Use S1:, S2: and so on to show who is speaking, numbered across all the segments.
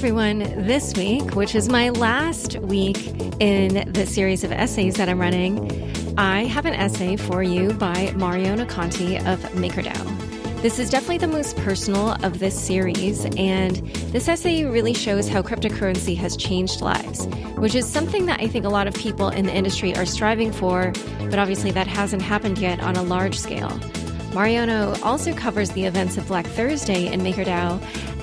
S1: everyone. This week, which is my last week in the series of essays that I'm running, I have an essay for you by Mariano Conti of MakerDAO. This is definitely the most personal of this series, and this essay really shows how cryptocurrency has changed lives, which is something that I think a lot of people in the industry are striving for, but obviously that hasn't happened yet on a large scale. Mariano also covers the events of Black Thursday in MakerDAO,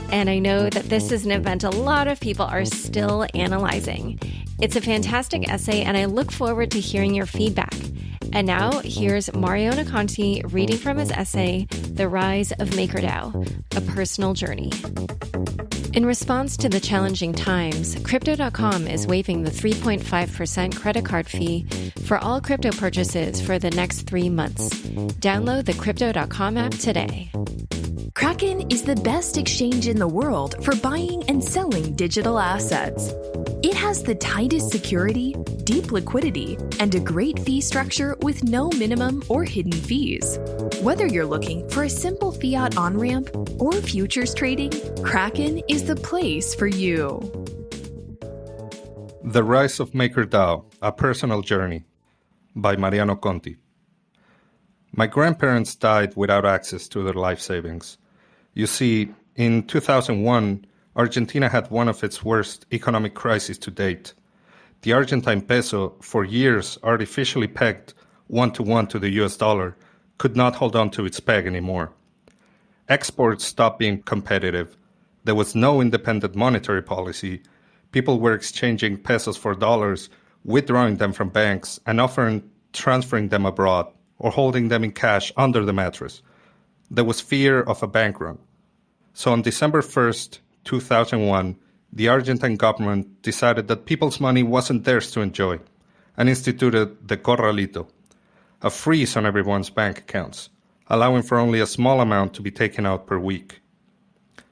S1: and I know that this is an event a lot of people are still analyzing. It's a fantastic essay, and I look forward to hearing your feedback. And now, here's Mariano Conti reading from his essay, The Rise of MakerDAO, A Personal Journey. In response to the challenging times, Crypto.com is waiving the 3.5% credit card fee for all crypto purchases for the next 3 months. Download the Crypto.com app today.
S2: Kraken is the best exchange in the world for buying and selling digital assets. It has the tightest security, deep liquidity, and a great fee structure with no minimum or hidden fees. Whether you're looking for a simple fiat on-ramp or futures trading, Kraken is the place for you.
S3: The Rise of MakerDAO, A Personal Journey by Mariano Conti. My grandparents died without access to their life savings. You see, in 2001, Argentina had one of its worst economic crises to date. The Argentine peso, for years artificially pegged 1-to-1 to the US dollar, could not hold on to its peg anymore. Exports stopped being competitive. There was no independent monetary policy. People were exchanging pesos for dollars, withdrawing them from banks, and often transferring them abroad or holding them in cash under the mattress. There was fear of a bank run. So on December 1st, 2001, the Argentine government decided that people's money wasn't theirs to enjoy and instituted the corralito, a freeze on everyone's bank accounts, allowing for only a small amount to be taken out per week.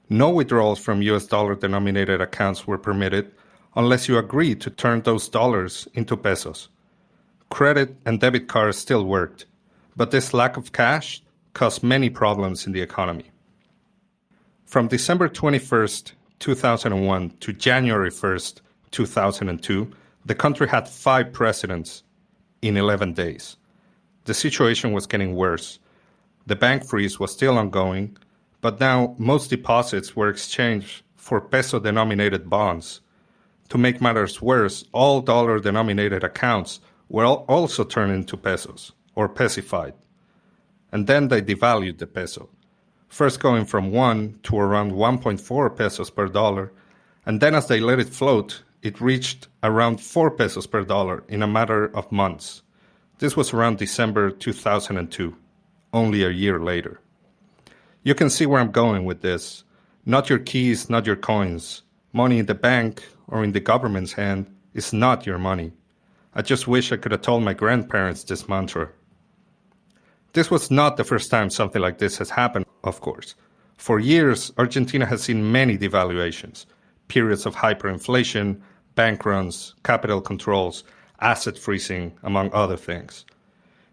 S3: No withdrawals from US dollar-denominated accounts were permitted unless you agreed to turn those dollars into pesos. Credit and debit cards still worked, but this lack of cash caused many problems in the economy. From December 21st, 2001 to January 1st, 2002, the country had 5 presidents in 11 days. The situation was getting worse. The bank freeze was still ongoing, but now most deposits were exchanged for peso-denominated bonds. To make matters worse, all dollar-denominated accounts were also turned into pesos, or pesified. And then they devalued the peso, first going from 1 to around 1.4 pesos per dollar, and then as they let it float, it reached around 4 pesos per dollar in a matter of months. This was around December 2002, only a year later. You can see where I'm going with this. Not your keys, not your coins. Money in the bank or in the government's hand is not your money. I just wish I could have told my grandparents this mantra. This was not the first time something like this has happened, of course. For years, Argentina has seen many devaluations, periods of hyperinflation, bank runs, capital controls, asset freezing, among other things.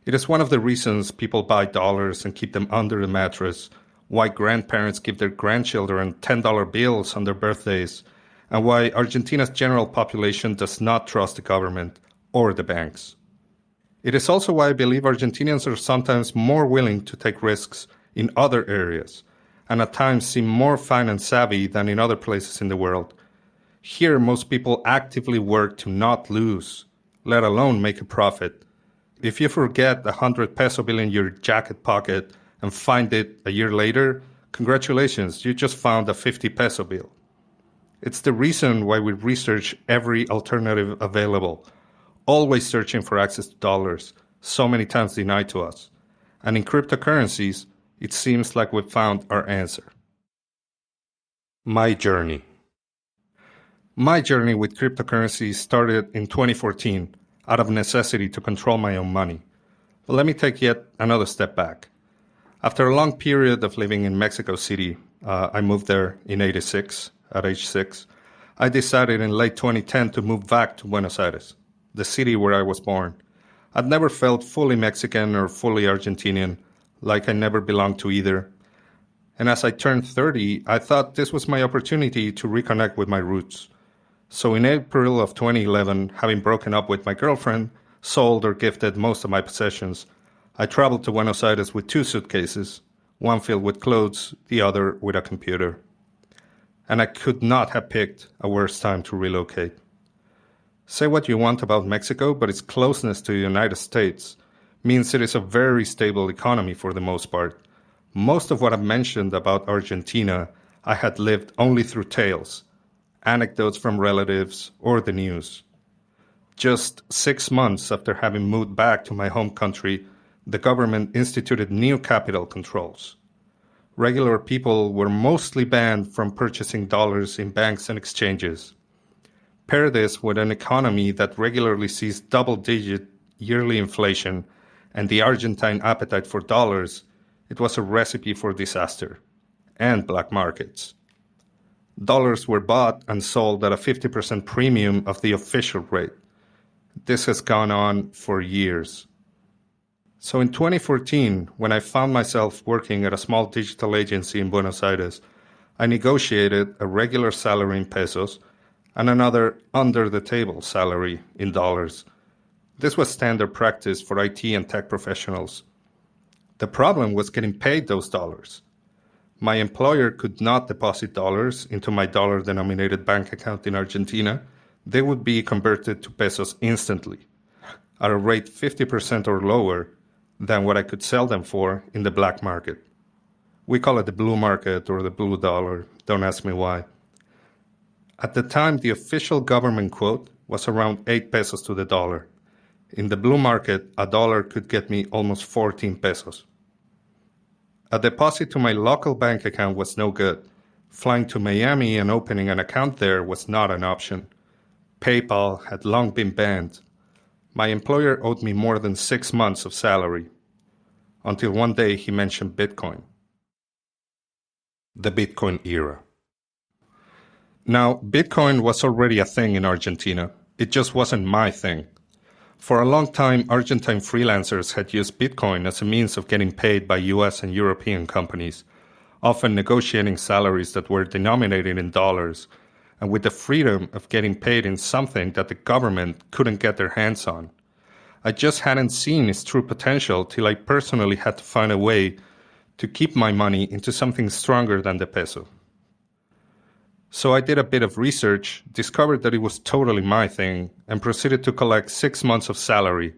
S3: It is one of the reasons people buy dollars and keep them under the mattress, why grandparents give their grandchildren $10 bills on their birthdays, and why Argentina's general population does not trust the government or the banks. It is also why I believe Argentinians are sometimes more willing to take risks in other areas, and at times seem more finance savvy than in other places in the world. Here, most people actively work to not lose, let alone make a profit. If you forget 100 peso bill in your jacket pocket and find it a year later, congratulations, you just found a 50 peso bill. It's the reason why we research every alternative available, always searching for access to dollars, so many times denied to us. And in cryptocurrencies, it seems like we've found our answer. My journey. My journey with cryptocurrencies started in 2014 out of necessity to control my own money. But let me take yet another step back. After a long period of living in Mexico City, I moved there in '86 at age 6. I decided in late 2010 to move back to Buenos Aires, the city where I was born. I'd never felt fully Mexican or fully Argentinian, like I never belonged to either. And as I turned 30, I thought this was my opportunity to reconnect with my roots. So in April of 2011, having broken up with my girlfriend, sold or gifted most of my possessions, I traveled to Buenos Aires with 2 suitcases, one filled with clothes, the other with a computer. And I could not have picked a worse time to relocate. Say what you want about Mexico, but its closeness to the United States means it is a very stable economy for the most part. Most of what I've mentioned about Argentina, I had lived only through tales, anecdotes from relatives, or the news. Just 6 months after having moved back to my home country, the government instituted new capital controls. Regular people were mostly banned from purchasing dollars in banks and exchanges. Pair this with an economy that regularly sees double-digit yearly inflation and the Argentine appetite for dollars, it was a recipe for disaster and black markets. Dollars were bought and sold at a 50% premium of the official rate. This has gone on for years. So in 2014, when I found myself working at a small digital agency in Buenos Aires, I negotiated a regular salary in pesos and another under-the-table salary in dollars. This was standard practice for IT and tech professionals. The problem was getting paid those dollars. My employer could not deposit dollars into my dollar-denominated bank account in Argentina. They would be converted to pesos instantly, at a rate 50% or lower than what I could sell them for in the black market. We call it the blue market or the blue dollar. Don't ask me why. At the time, the official government quote was around 8 pesos to the dollar. In the blue market, a dollar could get me almost 14 pesos. A deposit to my local bank account was no good. Flying to Miami and opening an account there was not an option. PayPal had long been banned. My employer owed me more than 6 months of salary, until one day he mentioned Bitcoin. The Bitcoin era. Now, Bitcoin was already a thing in Argentina. It just wasn't my thing. For a long time, Argentine freelancers had used Bitcoin as a means of getting paid by US and European companies, often negotiating salaries that were denominated in dollars, and with the freedom of getting paid in something that the government couldn't get their hands on. I just hadn't seen its true potential till I personally had to find a way to keep my money into something stronger than the peso. So I did a bit of research, discovered that it was totally my thing, and proceeded to collect 6 months of salary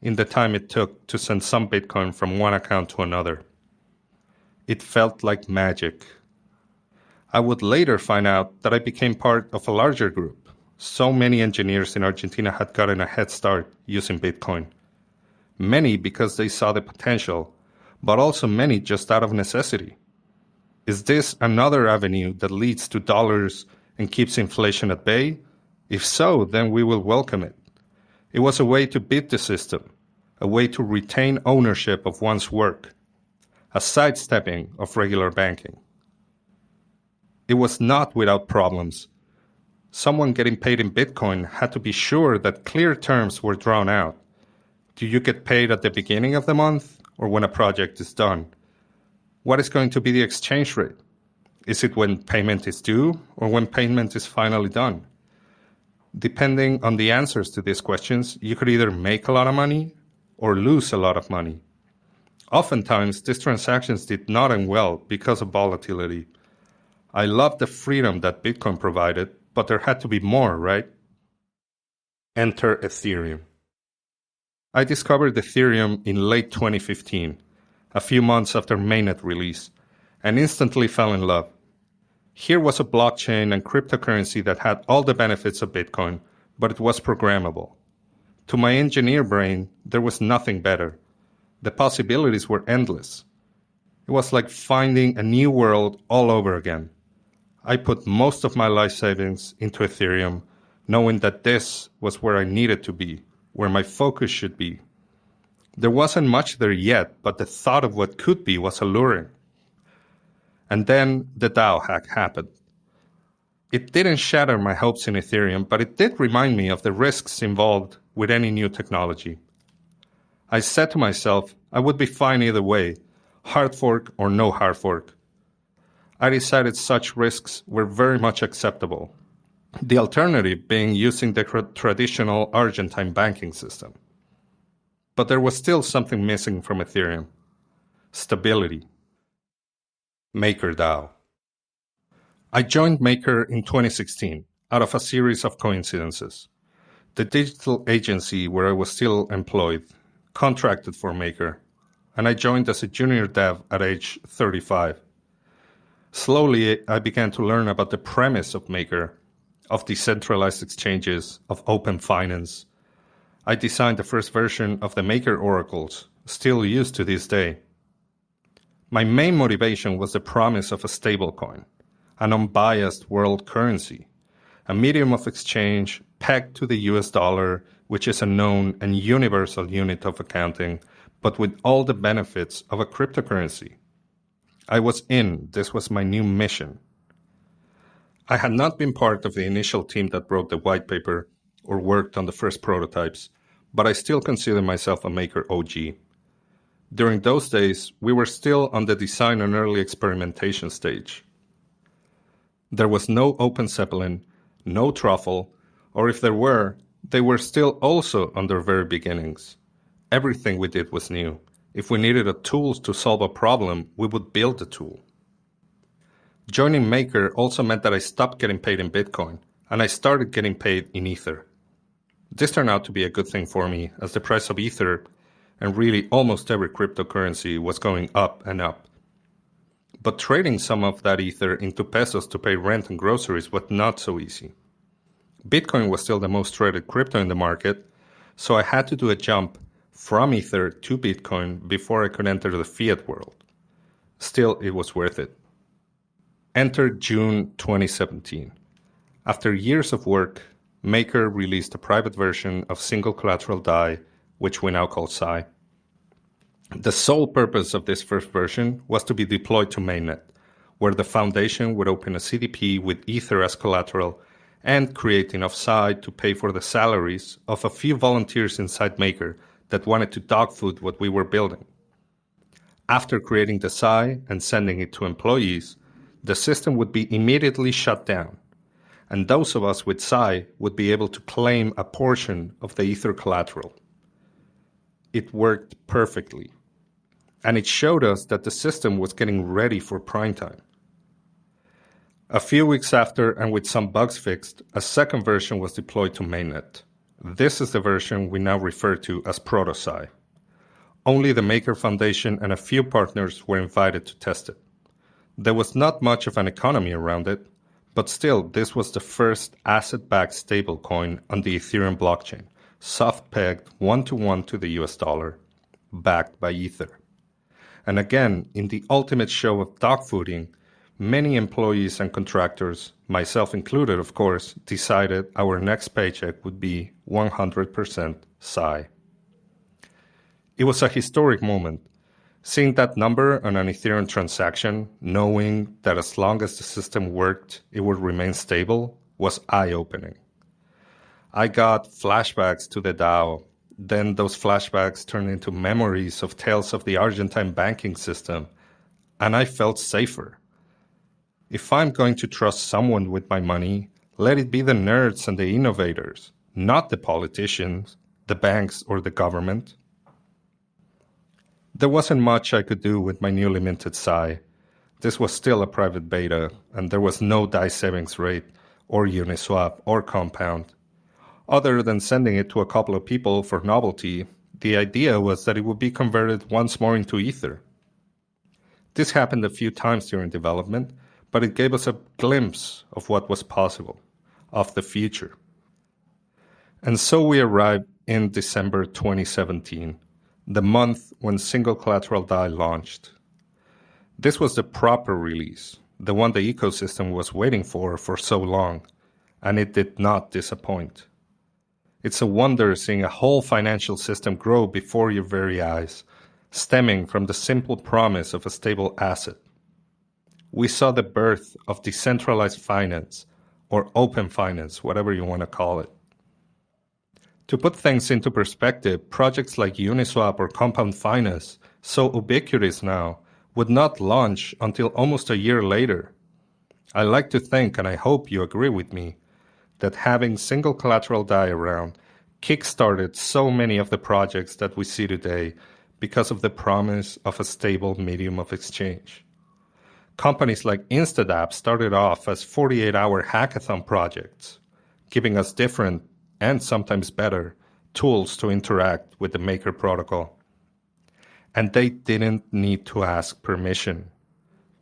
S3: in the time it took to send some Bitcoin from one account to another. It felt like magic. I would later find out that I became part of a larger group. So many engineers in Argentina had gotten a head start using Bitcoin. Many because they saw the potential, but also many just out of necessity. Is this another avenue that leads to dollars and keeps inflation at bay? If so, then we will welcome it. It was a way to beat the system, a way to retain ownership of one's work, a sidestepping of regular banking. It was not without problems. Someone getting paid in Bitcoin had to be sure that clear terms were drawn out. Do you get paid at the beginning of the month or when a project is done? What is going to be the exchange rate? Is it when payment is due or when payment is finally done? Depending on the answers to these questions, you could either make a lot of money or lose a lot of money. Oftentimes, these transactions did not end well because of volatility. I loved the freedom that Bitcoin provided, but there had to be more, right? Enter Ethereum. I discovered Ethereum in late 2015. A few months after mainnet release, and instantly fell in love. Here was a blockchain and cryptocurrency that had all the benefits of Bitcoin, but it was programmable. To my engineer brain, there was nothing better. The possibilities were endless. It was like finding a new world all over again. I put most of my life savings into Ethereum, knowing that this was where I needed to be, where my focus should be. There wasn't much there yet, but the thought of what could be was alluring. And then the DAO hack happened. It didn't shatter my hopes in Ethereum, but it did remind me of the risks involved with any new technology. I said to myself, I would be fine either way, hard fork or no hard fork. I decided such risks were very much acceptable. The alternative being using the traditional Argentine banking system. But there was still something missing from Ethereum. Stability. MakerDAO. I joined Maker in 2016 out of a series of coincidences. The digital agency where I was still employed contracted for Maker, and I joined as a junior dev at age 35. Slowly, I began to learn about the premise of Maker, of decentralized exchanges, of open finance. I designed the first version of the Maker oracles, still used to this day. My main motivation was the promise of a stablecoin, an unbiased world currency, a medium of exchange pegged to the US dollar, which is a known and universal unit of accounting, but with all the benefits of a cryptocurrency. I was in. This was my new mission. I had not been part of the initial team that wrote the white paper or worked on the first prototypes, but I still consider myself a Maker OG. During those days, we were still on the design and early experimentation stage. There was no Open Zeppelin, no Truffle, or if there were, they were still also on their very beginnings. Everything we did was new. If we needed a tool to solve a problem, we would build the tool. Joining Maker also meant that I stopped getting paid in Bitcoin, and I started getting paid in Ether. This turned out to be a good thing for me, as the price of Ether, and really almost every cryptocurrency, was going up and up. But trading some of that Ether into pesos to pay rent and groceries was not so easy. Bitcoin was still the most traded crypto in the market, so I had to do a jump from Ether to Bitcoin before I could enter the fiat world. Still, it was worth it. Enter June 2017. After years of work, Maker released a private version of single-collateral DAI, which we now call SAI. The sole purpose of this first version was to be deployed to mainnet, where the foundation would open a CDP with Ether as collateral and create enough SAI to pay for the salaries of a few volunteers inside Maker that wanted to dogfood what we were building. After creating the SAI and sending it to employees, the system would be immediately shut down, and those of us with SAI would be able to claim a portion of the Ether collateral. It worked perfectly, and it showed us that the system was getting ready for prime time. A few weeks after, and with some bugs fixed, a second version was deployed to mainnet. This is the version we now refer to as Proto-SAI. Only the Maker Foundation and a few partners were invited to test it. There was not much of an economy around it, but still, this was the first asset-backed stablecoin on the Ethereum blockchain, soft-pegged 1-to-1 to the US dollar, backed by Ether. And again, in the ultimate show of dogfooding, many employees and contractors, myself included of course, decided our next paycheck would be 100% SAI. It was a historic moment. Seeing that number on an Ethereum transaction, knowing that as long as the system worked, it would remain stable, was eye-opening. I got flashbacks to the DAO. Then those flashbacks turned into memories of tales of the Argentine banking system, and I felt safer. If I'm going to trust someone with my money, let it be the nerds and the innovators, not the politicians, the banks, or the government. There wasn't much I could do with my newly minted SAI. This was still a private beta, and there was no DAI savings rate, or Uniswap, or Compound. Other than sending it to a couple of people for novelty, the idea was that it would be converted once more into Ether. This happened a few times during development, but it gave us a glimpse of what was possible, of the future. And so we arrived in December 2017, the month when single-collateral DAI launched. This was the proper release, the one the ecosystem was waiting for so long, and it did not disappoint. It's a wonder seeing a whole financial system grow before your very eyes, stemming from the simple promise of a stable asset. We saw the birth of decentralized finance, or open finance, whatever you want to call it. To put things into perspective, projects like Uniswap or Compound Finance, so ubiquitous now, would not launch until almost a year later. I like to think, and I hope you agree with me, that having single collateral DAI around kickstarted so many of the projects that we see today because of the promise of a stable medium of exchange. Companies like Instadapp started off as 48-hour hackathon projects, giving us different, and sometimes better, tools to interact with the Maker protocol. And they didn't need to ask permission.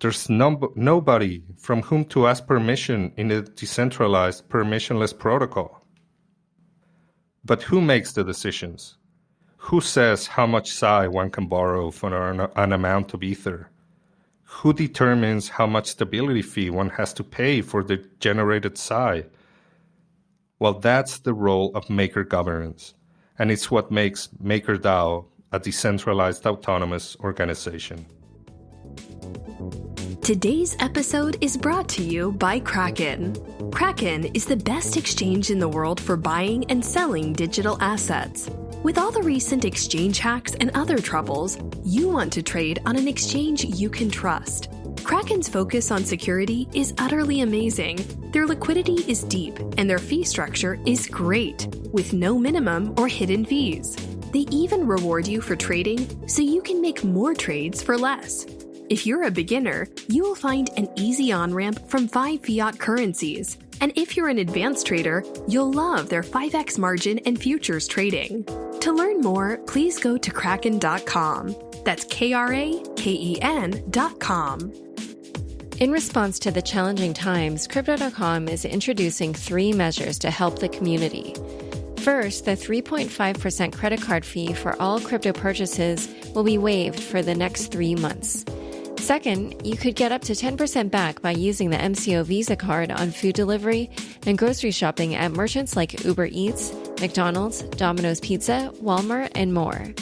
S3: There's nobody from whom to ask permission in a decentralized, permissionless protocol. But who makes the decisions? Who says how much Psi one can borrow for an amount of Ether? Who determines how much stability fee one has to pay for the generated Psi? Well, that's the role of Maker governance, and it's what makes MakerDAO a decentralized autonomous organization.
S2: Today's episode is brought to you by Kraken. Kraken is the best exchange in the world for buying and selling digital assets. With all the recent exchange hacks and other troubles, you want to trade on an exchange you can trust. Kraken's focus on security is utterly amazing. Their liquidity is deep, and their fee structure is great, with no minimum or hidden fees. They even reward you for trading so you can make more trades for less. If you're a beginner, you will find an easy on-ramp from 5 fiat currencies. And if you're an advanced trader, you'll love their 5x margin and futures trading. To learn more, please go to kraken.com. That's KRAKEN.com.
S1: In response to the challenging times, Crypto.com is introducing 3 measures to help the community. First, the 3.5% credit card fee for all crypto purchases will be waived for the next 3 months. Second, you could get up to 10% back by using the MCO Visa card on food delivery and grocery shopping at merchants like Uber Eats, McDonald's, Domino's Pizza, Walmart, and more.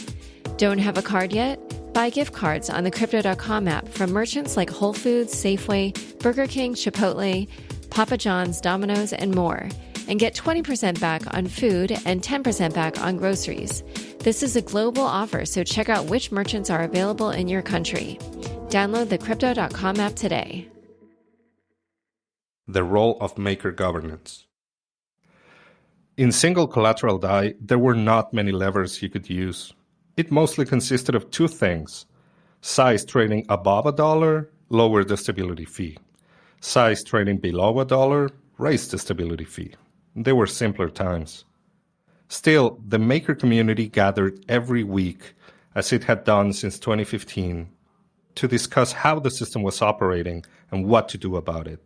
S1: Don't have a card yet? Buy gift cards on the Crypto.com app from merchants like Whole Foods, Safeway, Burger King, Chipotle, Papa John's, Domino's, and more, and get 20% back on food and 10% back on groceries. This is a global offer, so check out which merchants are available in your country. Download the Crypto.com app today.
S3: The role of Maker governance. In single collateral DAI, there were not many levers you could use. It mostly consisted of 2 things. Size trading above $1, lower the stability fee. Size trading below $1, raise the stability fee. They were simpler times. Still, the Maker community gathered every week, as it had done since 2015, to discuss how the system was operating and what to do about it.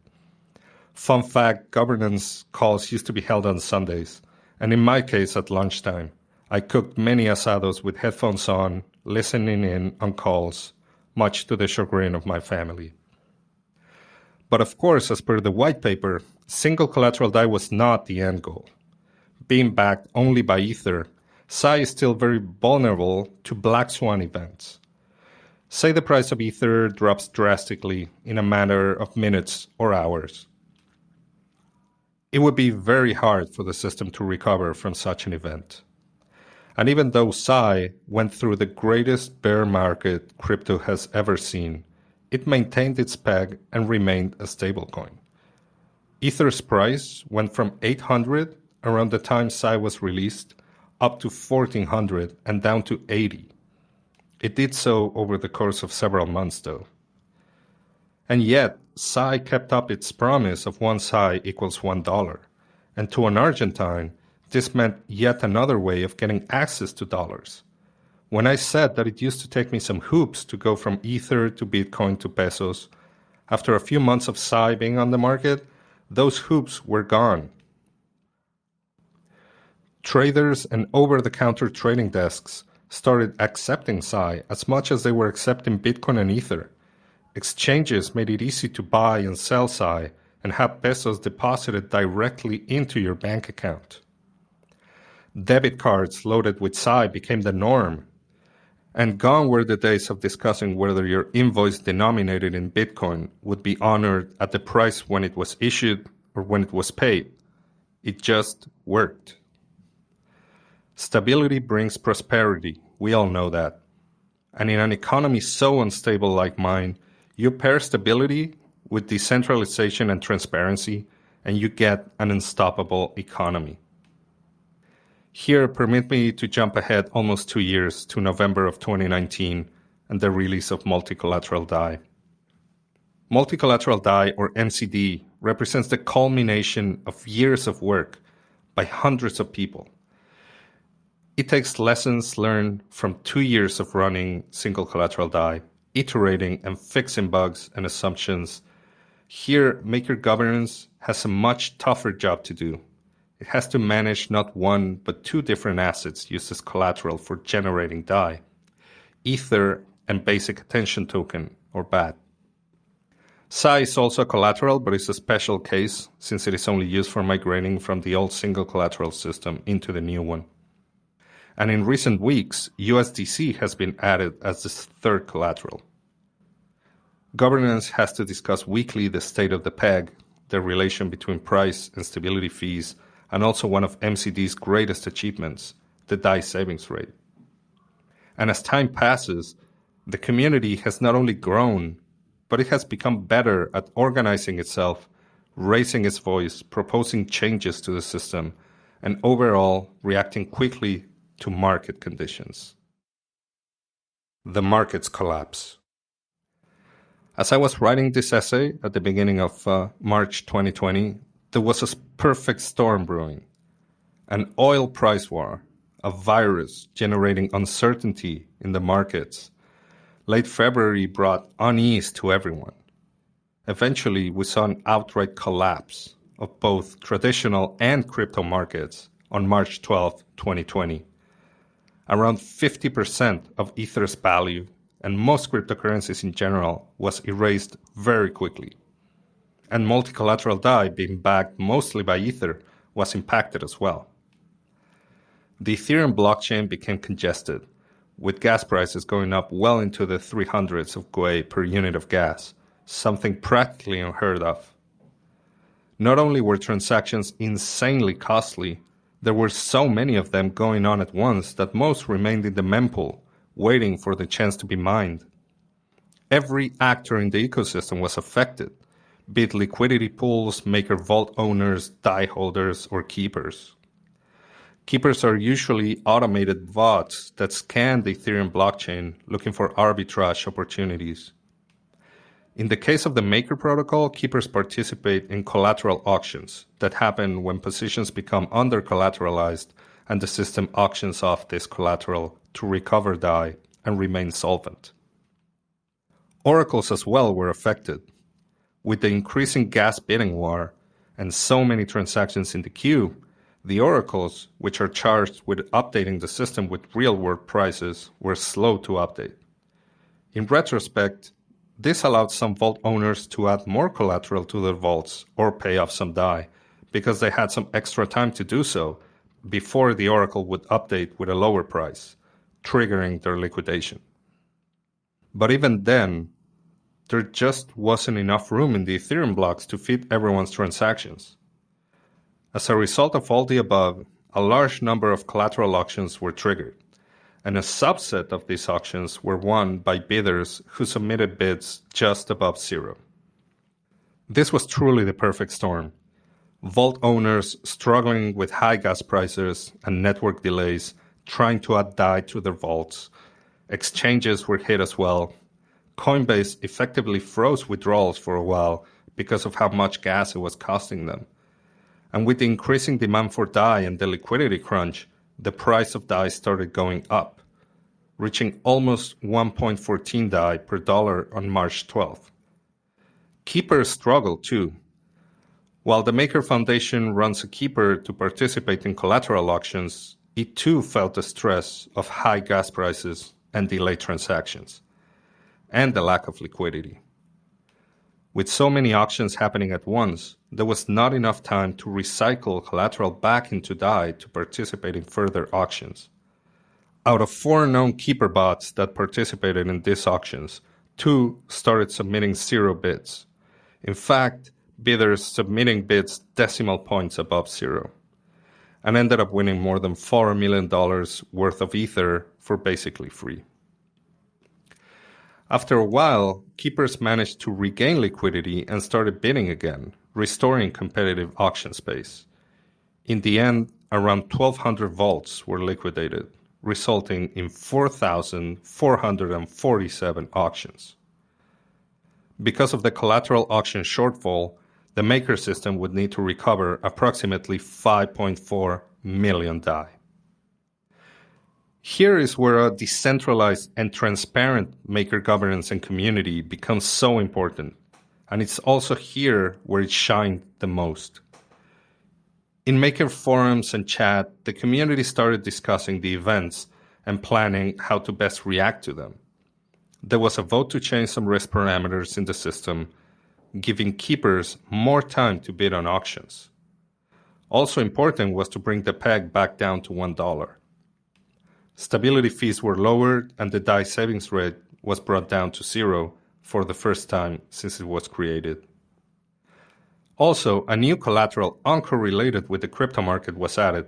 S3: Fun fact, governance calls used to be held on Sundays, and in my case at lunchtime. I cooked many asados with headphones on, listening in on calls, much to the chagrin of my family. But of course, as per the white paper, single collateral DAI was not the end goal. Being backed only by Ether, Psi is still very vulnerable to black swan events. Say the price of Ether drops drastically in a matter of minutes or hours. It would be very hard for the system to recover from such an event. And even though Psi went through the greatest bear market crypto has ever seen, it maintained its peg and remained a stablecoin. Ether's price went from 800 around the time Psi was released up to 1400 and down to 80. It did so over the course of several months though. And yet, Psi kept up its promise of 1 Psi equals $1. And to an Argentine, this meant yet another way of getting access to dollars. When I said that it used to take me some hoops to go from Ether to Bitcoin to pesos, after a few months of Psi being on the market, those hoops were gone. Traders and over-the-counter trading desks started accepting Psi as much as they were accepting Bitcoin and Ether. Exchanges made it easy to buy and sell Psi and have pesos deposited directly into your bank account. Debit cards loaded with Psi became the norm, and gone were the days of discussing whether your invoice denominated in Bitcoin would be honored at the price when it was issued or when it was paid. It just worked. Stability brings prosperity. We all know that. And in an economy so unstable like mine, you pair stability with decentralization and transparency, and you get an unstoppable economy. Here, permit me to jump ahead almost 2 years to November of 2019 and the release of multi-collateral DAI. Multi-collateral DAI, or MCD, represents the culmination of years of work by hundreds of people. It takes lessons learned from 2 years of running single-collateral DAI, iterating and fixing bugs and assumptions. Here, Maker governance has a much tougher job to do. It has to manage not one, but 2 different assets used as collateral for generating DAI, Ether and Basic Attention Token, or BAT. Psi is also collateral, but it's a special case since it is only used for migrating from the old single collateral system into the new one. And in recent weeks, USDC has been added as the 3rd collateral. Governance has to discuss weekly the state of the peg, the relation between price and stability fees, and also one of MCD's greatest achievements, the DAI savings rate. And as time passes, the community has not only grown, but it has become better at organizing itself, raising its voice, proposing changes to the system, and overall reacting quickly to market conditions. The markets collapse. As I was writing this essay at the beginning of March 2020, there was a perfect storm brewing. An oil price war, a virus generating uncertainty in the markets. Late February brought unease to everyone. Eventually, we saw an outright collapse of both traditional and crypto markets on March 12, 2020. Around 50% of Ether's value and most cryptocurrencies in general was erased very quickly. And multi-collateral DAI, being backed mostly by Ether, was impacted as well. The Ethereum blockchain became congested, with gas prices going up well into the 300s of GUI per unit of gas, something practically unheard of. Not only were transactions insanely costly, there were so many of them going on at once that most remained in the mempool, waiting for the chance to be mined. Every actor in the ecosystem was affected, be it liquidity pools, Maker vault owners, DAI holders, or keepers. Keepers are usually automated bots that scan the Ethereum blockchain looking for arbitrage opportunities. In the case of the Maker protocol, keepers participate in collateral auctions that happen when positions become under-collateralized and the system auctions off this collateral to recover DAI and remain solvent. Oracles as well were affected. With the increasing gas bidding war and so many transactions in the queue, the oracles, which are charged with updating the system with real-world prices, were slow to update. In retrospect, this allowed some vault owners to add more collateral to their vaults or pay off some DAI because they had some extra time to do so before the oracle would update with a lower price, triggering their liquidation. But even then, there just wasn't enough room in the Ethereum blocks to fit everyone's transactions. As a result of all the above, a large number of collateral auctions were triggered, and a subset of these auctions were won by bidders who submitted bids just above zero. This was truly the perfect storm. Vault owners struggling with high gas prices and network delays, trying to add DAI to their vaults. Exchanges were hit as well. Coinbase effectively froze withdrawals for a while because of how much gas it was costing them. And with the increasing demand for DAI and the liquidity crunch, the price of DAI started going up, reaching almost 1.14 DAI per dollar on March 12th. Keepers struggled too. While the Maker Foundation runs a keeper to participate in collateral auctions, it too felt the stress of high gas prices and delayed transactions, and the lack of liquidity. With so many auctions happening at once, there was not enough time to recycle collateral back into DAI to participate in further auctions. Out of 4 known keeper bots that participated in these auctions, 2 started submitting 0 bids. In fact, bidders submitting bids decimal points above 0, and ended up winning more than $4 million worth of Ether for basically free. After a while, keepers managed to regain liquidity and started bidding again, restoring competitive auction space. In the end, around 1,200 vaults were liquidated, resulting in 4,447 auctions. Because of the collateral auction shortfall, the Maker system would need to recover approximately 5.4 million DAI. Here is where a decentralized and transparent Maker governance and community becomes so important, and it's also here where it shined the most. In Maker forums and chat, the community started discussing the events and planning how to best react to them. There was a vote to change some risk parameters in the system, giving keepers more time to bid on auctions. Also important was to bring the peg back down to $1. Stability fees were lowered and the DAI savings rate was brought down to 0 for the first time since it was created. Also, a new collateral uncorrelated with the crypto market was added,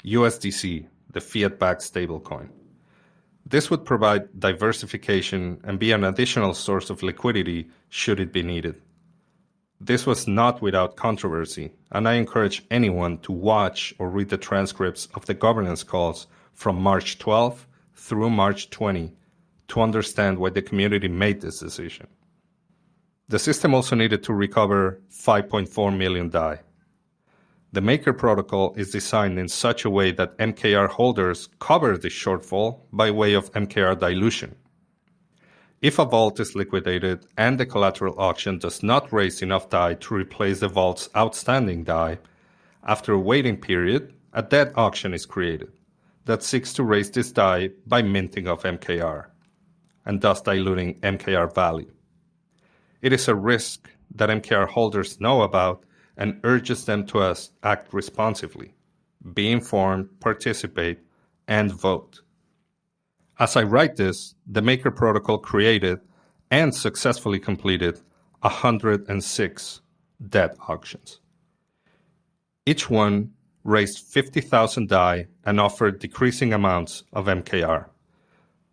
S3: USDC, the fiat-backed stablecoin. This would provide diversification and be an additional source of liquidity should it be needed. This was not without controversy, and I encourage anyone to watch or read the transcripts of the governance calls from March 12 through March 20 to understand why the community made this decision. The system also needed to recover 5.4 million DAI. The Maker protocol is designed in such a way that MKR holders cover the shortfall by way of MKR dilution. If a vault is liquidated and the collateral auction does not raise enough DAI to replace the vault's outstanding DAI, after a waiting period, a debt auction is created that seeks to raise this DAI by minting of MKR, and thus diluting MKR value. It is a risk that MKR holders know about and urges them to act responsibly, be informed, participate, and vote. As I write this, the Maker protocol created and successfully completed 106 debt auctions. Each one raised 50,000 DAI and offered decreasing amounts of MKR.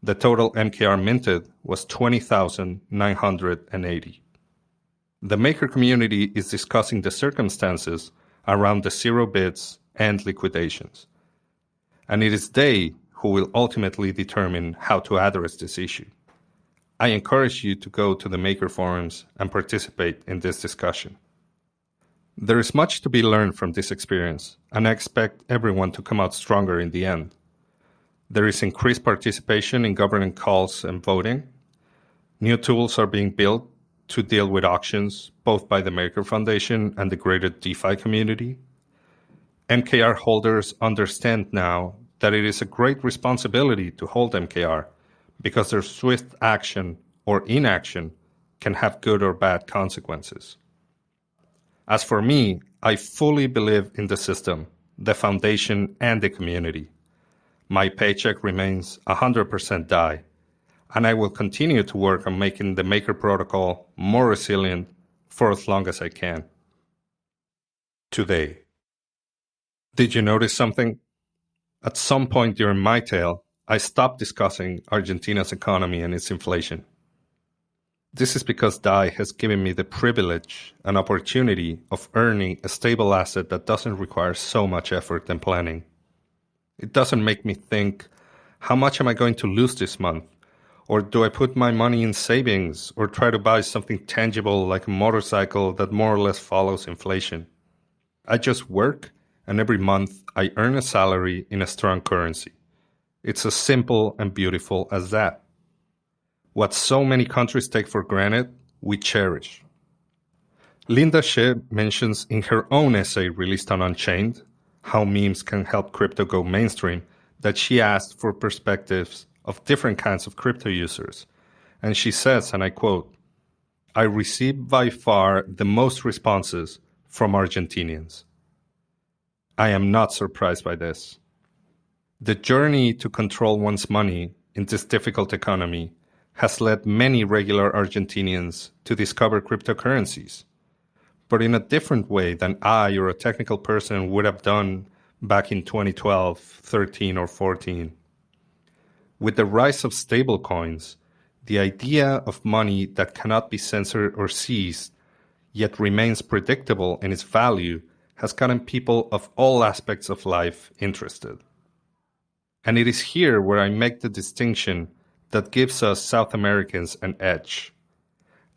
S3: The total MKR minted was 20,980. The Maker community is discussing the circumstances around the zero bids and liquidations, and it is they who will ultimately determine how to address this issue. I encourage you to go to the Maker forums and participate in this discussion. There is much to be learned from this experience, and I expect everyone to come out stronger in the end. There is increased participation in governance calls and voting. New tools are being built to deal with auctions, both by the Maker Foundation and the greater DeFi community. MKR holders understand now that it is a great responsibility to hold MKR because their swift action or inaction can have good or bad consequences. As for me, I fully believe in the system, the foundation, and the community. My paycheck remains 100% DAI, and I will continue to work on making the Maker protocol more resilient for as long as I can. Today. Did you notice something? At some point during my tale, I stopped discussing Argentina's economy and its inflation. This is because DAI has given me the privilege and opportunity of earning a stable asset that doesn't require so much effort and planning. It doesn't make me think, how much am I going to lose this month? Or do I put my money in savings or try to buy something tangible like a motorcycle that more or less follows inflation? I just work, and every month I earn a salary in a strong currency. It's as simple and beautiful as that. What so many countries take for granted, we cherish. Linda Shea mentions in her own essay released on Unchained, How Memes Can Help Crypto Go Mainstream, that she asked for perspectives of different kinds of crypto users. And she says, and I quote, "I received by far the most responses from Argentinians. I am not surprised by this. The journey to control one's money in this difficult economy has led many regular Argentinians to discover cryptocurrencies, but in a different way than I or a technical person would have done back in 2012, 13, or 14. With the rise of stablecoins, the idea of money that cannot be censored or seized, yet remains predictable in its value, has gotten people of all aspects of life interested. And it is here where I make the distinction that gives us South Americans an edge,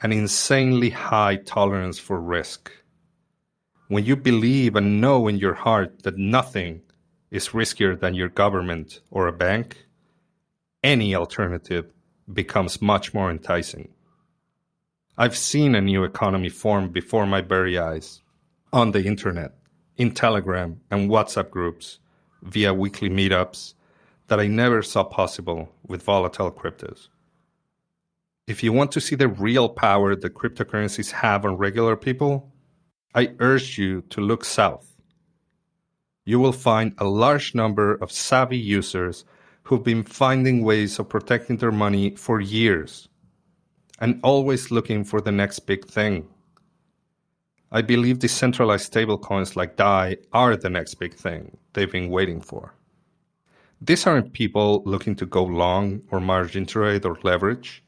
S3: an insanely high tolerance for risk. When you believe and know in your heart that nothing is riskier than your government or a bank, any alternative becomes much more enticing. I've seen a new economy form before my very eyes, on the internet, in Telegram and WhatsApp groups, via weekly meetups, that I never saw possible with volatile cryptos. If you want to see the real power that cryptocurrencies have on regular people, I urge you to look south. You will find a large number of savvy users who've been finding ways of protecting their money for years and always looking for the next big thing. I believe decentralized stablecoins like DAI are the next big thing they've been waiting for. These aren't people looking to go long or margin trade or leverage.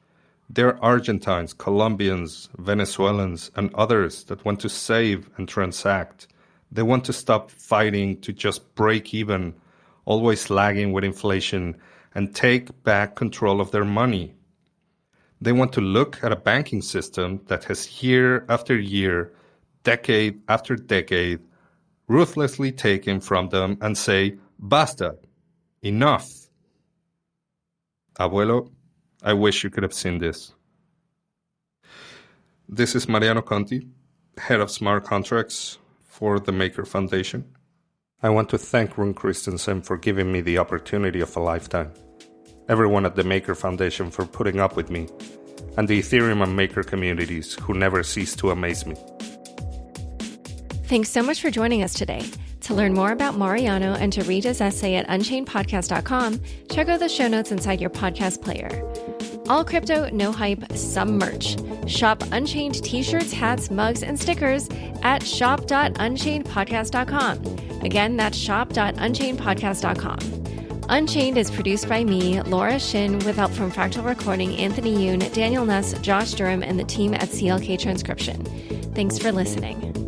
S3: They're Argentines, Colombians, Venezuelans, and others that want to save and transact. They want to stop fighting to just break even, always lagging with inflation, and take back control of their money. They want to look at a banking system that has year after year, decade after decade, ruthlessly taken from them and say, basta, enough. Abuelo, I wish you could have seen this. This is Mariano Conti, head of smart contracts for the Maker Foundation. I want to thank Rune Christensen for giving me the opportunity of a lifetime, everyone at the Maker Foundation for putting up with me, and the Ethereum and Maker communities who never cease to amaze me.
S1: Thanks so much for joining us today. To learn more about Mariano and to read his essay at unchainedpodcast.com, check out the show notes inside your podcast player. All crypto, no hype, some merch. Shop Unchained t-shirts, hats, mugs, and stickers at shop.unchainedpodcast.com. Again, that's shop.unchainedpodcast.com. Unchained is produced by me, Laura Shin, with help from Fractal Recording, Anthony Yoon, Daniel Nuss, Josh Durham, and the team at CLK Transcription. Thanks for listening.